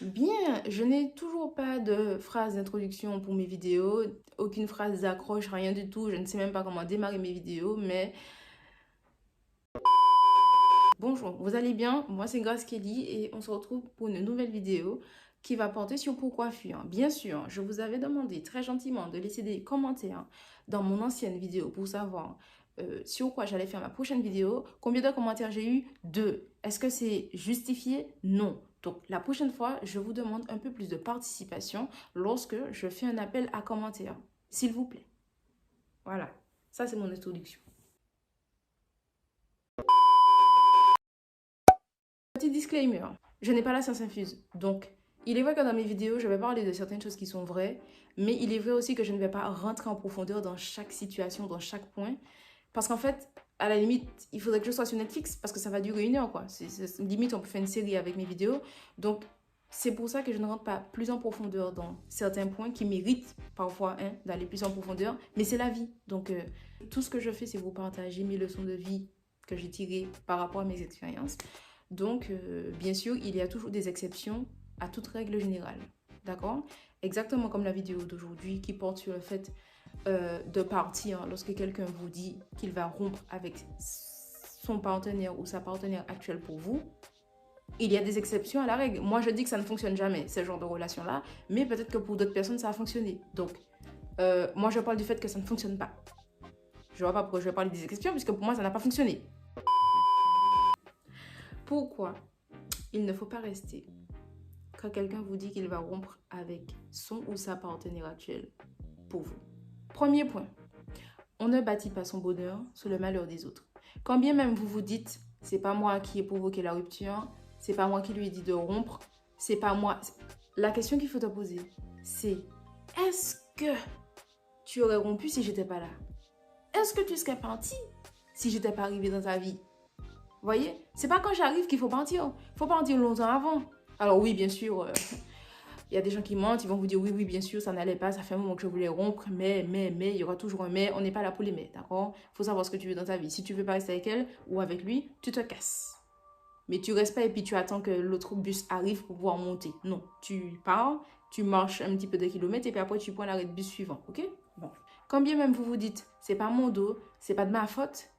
Bien, je n'ai toujours pas de phrase d'introduction pour mes vidéos, aucune phrase d'accroche, rien du tout. Je ne sais même pas comment démarrer mes vidéos, mais bonjour, vous allez bien? Moi, c'est Grace Kelly et on se retrouve pour une nouvelle vidéo qui va porter sur pourquoi fuir. Bien sûr, je vous avais demandé très gentiment de laisser des commentaires dans mon ancienne vidéo pour savoir sur quoi j'allais faire ma prochaine vidéo. Combien de commentaires j'ai eu? 2. Est-ce que c'est justifié? Non. Donc, la prochaine fois, je vous demande un peu plus de participation lorsque je fais un appel à commentaires. S'il vous plaît. Voilà. Ça, c'est mon introduction. Petit disclaimer, je n'ai pas la science infuse. Donc, il est vrai que dans mes vidéos, je vais parler de certaines choses qui sont vraies, mais il est vrai aussi que je ne vais pas rentrer en profondeur dans chaque situation, dans chaque point. Parce qu'en fait, à la limite, il faudrait que je sois sur Netflix parce que ça va durer 1 heure, quoi. Limite, on peut faire une série avec mes vidéos. Donc, c'est pour ça que je ne rentre pas plus en profondeur dans certains points qui méritent parfois d'aller plus en profondeur. Mais c'est la vie. Donc, tout ce que je fais, c'est vous partager mes leçons de vie que j'ai tirées par rapport à mes expériences. Donc, bien sûr, il y a toujours des exceptions à toute règle générale. D'accord? Exactement comme la vidéo d'aujourd'hui qui porte sur le fait de partir lorsque quelqu'un vous dit qu'il va rompre avec son partenaire ou sa partenaire actuelle pour vous. Il y a des exceptions à la règle. Moi, je dis que ça ne fonctionne jamais, ce genre de relation-là, mais peut-être que pour d'autres personnes, ça a fonctionné. Donc, moi, je parle du fait que ça ne fonctionne pas. Je ne vois pas pourquoi je vais parler des exceptions, puisque pour moi, ça n'a pas fonctionné. Pourquoi il ne faut pas rester quand quelqu'un vous dit qu'il va rompre avec son ou sa partenaire actuelle pour vous? Premier point, on ne bâtit pas son bonheur sur le malheur des autres. Quand bien même vous vous dites, c'est pas moi qui ai provoqué la rupture, c'est pas moi qui lui ai dit de rompre, c'est pas moi. La question qu'il faut te poser, c'est est-ce que tu aurais rompu si j'étais pas là? Est-ce que tu serais parti si j'étais pas arrivée dans ta vie? Vous voyez, c'est pas quand j'arrive qu'il faut partir. Il faut partir longtemps avant. Alors oui, bien sûr, il y a des gens qui mentent, ils vont vous dire oui, bien sûr, ça n'allait pas, ça fait un moment que je voulais rompre, mais, il y aura toujours un mais, on n'est pas là pour les mais, d'accord? Il faut savoir ce que tu veux dans ta vie. Si tu veux pas rester avec elle ou avec lui, tu te casses. Mais tu restes pas et puis tu attends que l'autre bus arrive pour pouvoir monter. Non, tu pars, tu marches un petit peu de kilomètres et puis après tu prends l'arrêt de bus suivant, ok? Bon. Quand bien même vous vous dites, c'est pas mon dos, c'est pas de ma faute,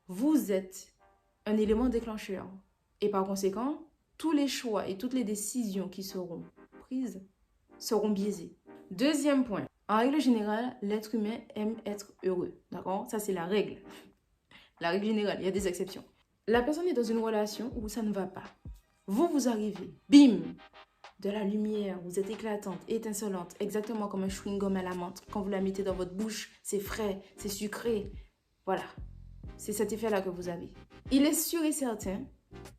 vous êtes un élément déclencheur. Et par conséquent, tous les choix et toutes les décisions qui seront prises seront biaisés. Deuxième point, en règle générale, l'être humain aime être heureux. D'accord? Ça, c'est la règle. La règle générale, il y a des exceptions. La personne est dans une relation où ça ne va pas. Vous arrivez, bim, de la lumière, vous êtes éclatante, étincelante, exactement comme un chewing-gum à la menthe. Quand vous la mettez dans votre bouche, c'est frais, c'est sucré. Voilà, c'est cet effet-là que vous avez. Il est sûr et certain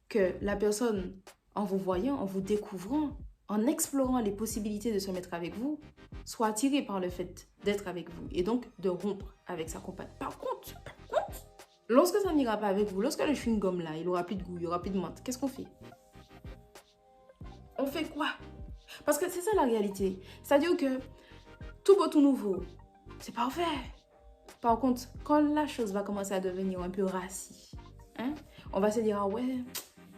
que la personne, en vous voyant, en vous découvrant, en explorant les possibilités de se mettre avec vous, soit attirée par le fait d'être avec vous et donc de rompre avec sa compagne. Par contre, lorsque ça n'ira pas avec vous, lorsque le chewing-gum là, il aura plus de goût, il aura plus de menthe, qu'est-ce qu'on fait? On fait quoi? Parce que c'est ça la réalité. C'est-à-dire que tout beau, tout nouveau, c'est parfait. Par contre, quand la chose va commencer à devenir un peu rassie, on va se dire, ah ouais,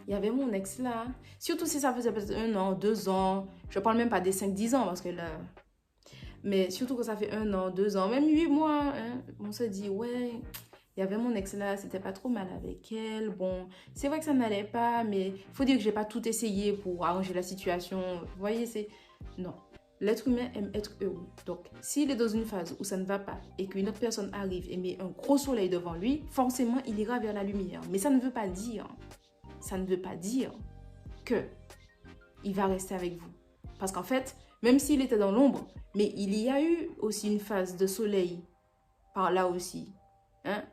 il y avait mon ex là. Surtout si ça faisait peut-être 1 an, 2 ans. Je parle même pas des 5-10 ans parce que là... Mais surtout que ça fait 1 an, 2 ans, même 8 mois. On se dit, ouais, il y avait mon ex là, c'était pas trop mal avec elle. Bon, c'est vrai que ça n'allait pas, mais il faut dire que j'ai pas tout essayé pour arranger la situation. Vous voyez, c'est... Non. L'être humain aime être heureux. Donc, s'il est dans une phase où ça ne va pas et qu'une autre personne arrive et met un gros soleil devant lui, forcément, il ira vers la lumière. Mais ça ne veut pas dire que il va rester avec vous. Parce qu'en fait, même s'il était dans l'ombre, mais il y a eu aussi une phase de soleil par là aussi.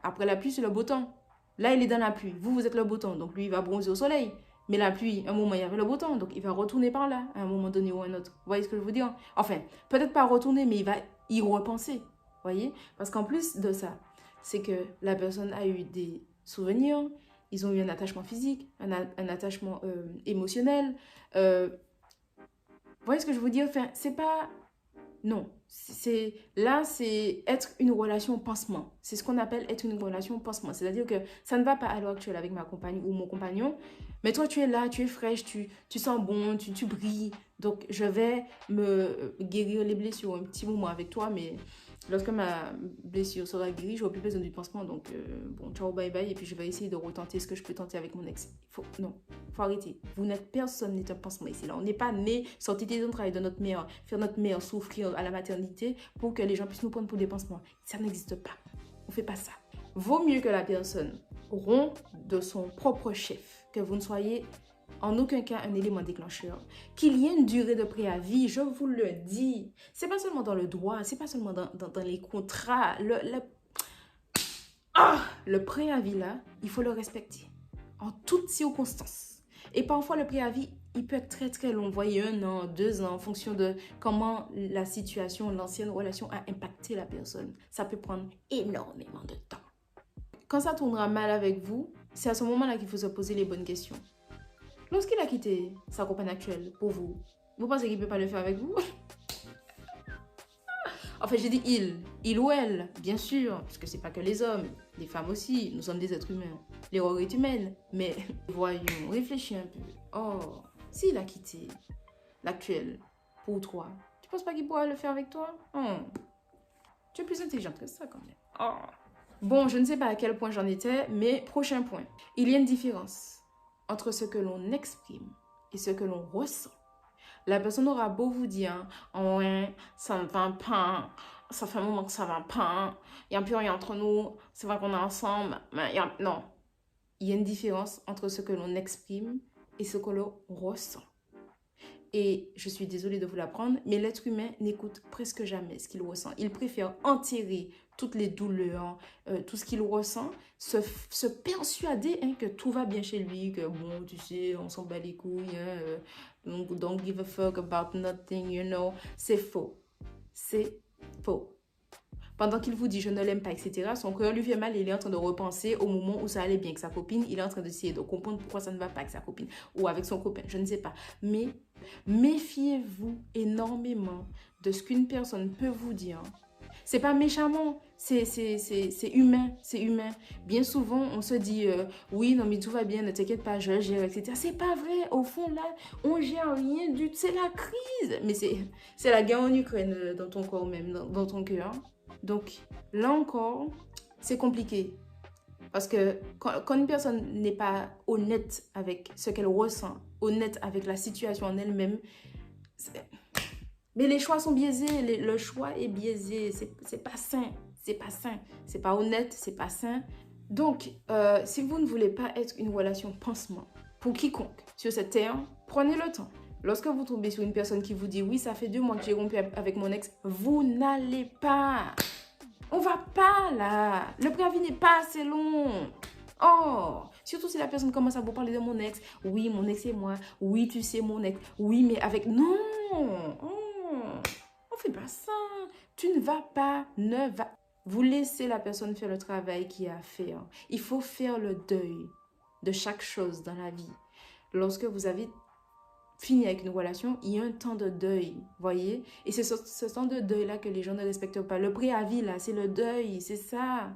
Après la pluie, c'est le beau temps. Là, il est dans la pluie. Vous êtes le beau temps. Donc, lui, il va bronzer au soleil. Mais la pluie, à un moment, il y avait le beau temps. Donc, il va retourner par là, à un moment donné ou un autre. Vous voyez ce que je veux dire? Enfin, peut-être pas retourner, mais il va y repenser. Vous voyez? Parce qu'en plus de ça, c'est que la personne a eu des souvenirs, ils ont eu un attachement physique, un attachement émotionnel. Vous voyez ce que je veux dire? Enfin, c'est pas Non, là, c'est être une relation pansement. C'est ce qu'on appelle être une relation pansement. C'est-à-dire que ça ne va pas à l'heure actuelle avec ma compagne ou mon compagnon, mais toi, tu es là, tu es fraîche, tu sens bon, tu brilles. Donc, je vais me guérir les blessures un petit moment avec toi, mais lorsque ma blessure sera guérie, j'aurai plus besoin du pansement. Donc, bon, ciao, bye bye. Et puis, je vais essayer de retenter ce que je peux tenter avec mon ex. Non, faut arrêter. Vous n'êtes personne, n'est un pansement ici. Là, on n'est pas né, sortir des travail de notre mère, faire notre mère souffrir à la maternité pour que les gens puissent nous prendre pour des pansements. Ça n'existe pas. On ne fait pas ça. Vaut mieux que la personne rompe de son propre chef, que vous ne soyez en aucun cas un élément déclencheur, qu'il y ait une durée de préavis, je vous le dis. C'est pas seulement dans le droit, c'est pas seulement dans les contrats. Le préavis là, il faut le respecter en toutes circonstances. Et parfois le préavis, il peut être très très long, voyez 1 an, 2 ans, en fonction de comment la situation, l'ancienne relation a impacté la personne. Ça peut prendre énormément de temps. Quand ça tournera mal avec vous, c'est à ce moment-là qu'il faut se poser les bonnes questions. Lorsqu'il a quitté sa compagne actuelle pour vous, vous pensez qu'il ne peut pas le faire avec vous? Enfin, j'ai dit il ou elle, bien sûr, parce que c'est pas que les hommes, les femmes aussi, nous sommes des êtres humains. L'erreur est humaine, mais voyons, réfléchis un peu. Oh, s'il a quitté l'actuel pour toi, tu penses pas qu'il pourra le faire avec toi? Tu es plus intelligente que ça quand même. Oh. Bon, je ne sais pas à quel point j'en étais, mais prochain point. Il y a une différence entre ce que l'on exprime et ce que l'on ressent. La personne aura beau vous dire « Ouais, ça ne va pas, ça fait un moment que ça ne va pas, il n'y a plus rien entre nous, c'est vrai qu'on est ensemble, mais non. » Il y a une différence entre ce que l'on exprime et ce que l'on ressent. Et je suis désolée de vous l'apprendre, mais l'être humain n'écoute presque jamais ce qu'il ressent. Il préfère enterrer toutes les douleurs, tout ce qu'il ressent, se persuader que tout va bien chez lui, que bon, tu sais, on s'en bat les couilles, don't give a fuck about nothing, you know. C'est faux. C'est faux. Pendant qu'il vous dit « je ne l'aime pas », etc., son cœur lui fait mal et il est en train de repenser au moment où ça allait bien avec sa copine. Il est en train d'essayer de comprendre pourquoi ça ne va pas avec sa copine ou avec son copain, je ne sais pas. Mais méfiez-vous énormément de ce qu'une personne peut vous dire. C'est pas méchamment, c'est humain, c'est humain. Bien souvent, on se dit oui, non mais tout va bien, ne t'inquiète pas, je gère, etc. C'est pas vrai, au fond là, on gère rien du tout, c'est la crise. Mais c'est la guerre en Ukraine dans ton corps même, dans ton cœur. Donc là encore, c'est compliqué. Parce que quand une personne n'est pas honnête avec ce qu'elle ressent, honnête avec la situation en elle-même, mais les choix sont biaisés, le choix est biaisé, c'est pas sain, c'est pas sain, c'est pas honnête, c'est pas sain. Donc, si vous ne voulez pas être une relation pansement pour quiconque sur cette terre, prenez le temps. Lorsque vous tombez sur une personne qui vous dit « oui, ça fait 2 mois que j'ai rompu avec mon ex », vous n'allez pas. On va pas là. Le préavis n'est pas assez long. Oh, surtout si la personne commence à vous parler de mon ex. Oui, mon ex c'est moi. Oui, tu sais mon ex. Oui, mais avec... Non. On fait pas ça. Tu ne vas pas, Vous laissez la personne faire le travail qu'il y a à faire. Il faut faire le deuil de chaque chose dans la vie. Lorsque vous avez fini avec une relation, il y a un temps de deuil, voyez? Et c'est ce temps de deuil-là que les gens ne respectent pas. Le préavis, là, c'est le deuil, c'est ça.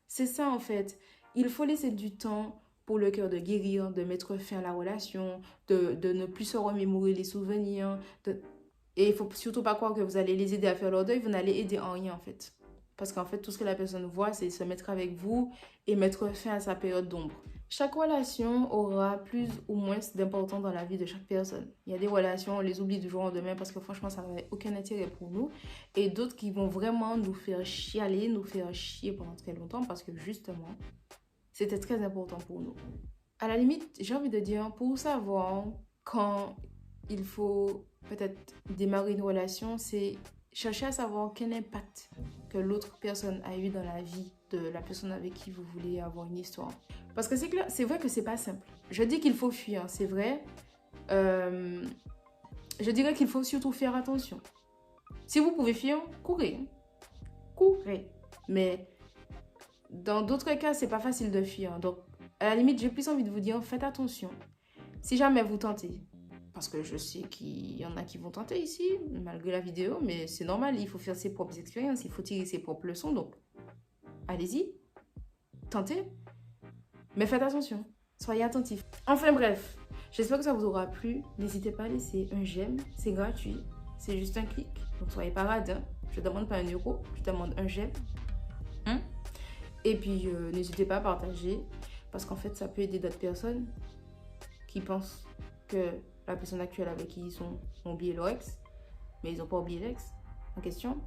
C'est ça, en fait. Il faut laisser du temps pour le cœur de guérir, de mettre fin à la relation, de ne plus se remémorer les souvenirs. Et il ne faut surtout pas croire que vous allez les aider à faire leur deuil. Vous n'allez aider en rien, en fait. Parce qu'en fait, tout ce que la personne voit, c'est se mettre avec vous et mettre fin à sa période d'ombre. Chaque relation aura plus ou moins d'importance dans la vie de chaque personne. Il y a des relations, on les oublie du jour au lendemain parce que franchement, ça n'avait aucun intérêt pour nous. Et d'autres qui vont vraiment nous faire chialer, nous faire chier pendant très longtemps parce que justement, c'était très important pour nous. À la limite, j'ai envie de dire, pour savoir quand il faut peut-être démarrer une relation, c'est chercher à savoir quel impact que l'autre personne a eu dans la vie de la personne avec qui vous voulez avoir une histoire. Parce que c'est vrai que c'est pas simple. Je dis qu'il faut fuir, c'est vrai. Je dirais qu'il faut surtout faire attention. Si vous pouvez fuir, courez. Courez. Mais dans d'autres cas, c'est pas facile de fuir. Donc, à la limite, j'ai plus envie de vous dire, faites attention. Si jamais vous tentez, parce que je sais qu'il y en a qui vont tenter ici, malgré la vidéo, mais c'est normal, il faut faire ses propres expériences, il faut tirer ses propres leçons, donc allez-y, tentez, mais faites attention, soyez attentifs. Enfin bref, j'espère que ça vous aura plu, n'hésitez pas à laisser un j'aime, c'est gratuit, c'est juste un clic, donc soyez pas radins, je ne demande pas 1 euro, je demande un j'aime. Et puis n'hésitez pas à partager, parce qu'en fait ça peut aider d'autres personnes qui pensent que la personne actuelle avec qui ils sont ont oublié leur ex, mais ils n'ont pas oublié l'ex en question.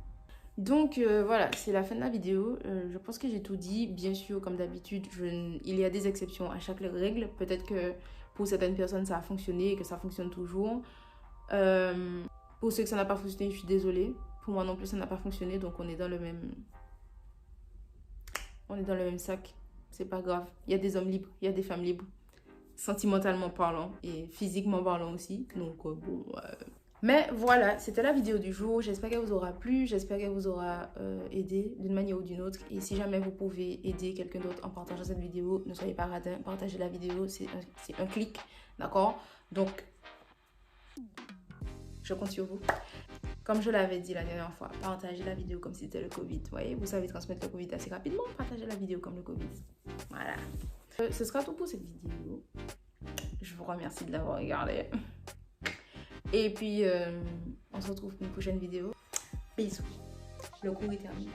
Donc voilà, c'est la fin de la vidéo. Je pense que j'ai tout dit. Bien sûr, comme d'habitude, il y a des exceptions à chaque règle. Peut-être que pour certaines personnes ça a fonctionné et que ça fonctionne toujours. Pour ceux que ça n'a pas fonctionné, je suis désolée. Pour moi non plus ça n'a pas fonctionné, donc on est dans le même sac. C'est pas grave. Il y a des hommes libres, il y a des femmes libres, sentimentalement parlant et physiquement parlant aussi. Donc bon. Mais voilà, c'était la vidéo du jour. J'espère qu'elle vous aura plu, j'espère qu'elle vous aura aidé d'une manière ou d'une autre. Et si jamais vous pouvez aider quelqu'un d'autre en partageant cette vidéo, ne soyez pas radin, partagez la vidéo, c'est un clic, d'accord? Donc, je compte sur vous. Comme je l'avais dit la dernière fois, partagez la vidéo comme si c'était le Covid. Vous voyez, vous savez transmettre le Covid assez rapidement, partagez la vidéo comme le Covid. Voilà. Ce sera tout pour cette vidéo. Je vous remercie de l'avoir regardée. Et puis, on se retrouve pour une prochaine vidéo. Bisous. Le cours est terminé.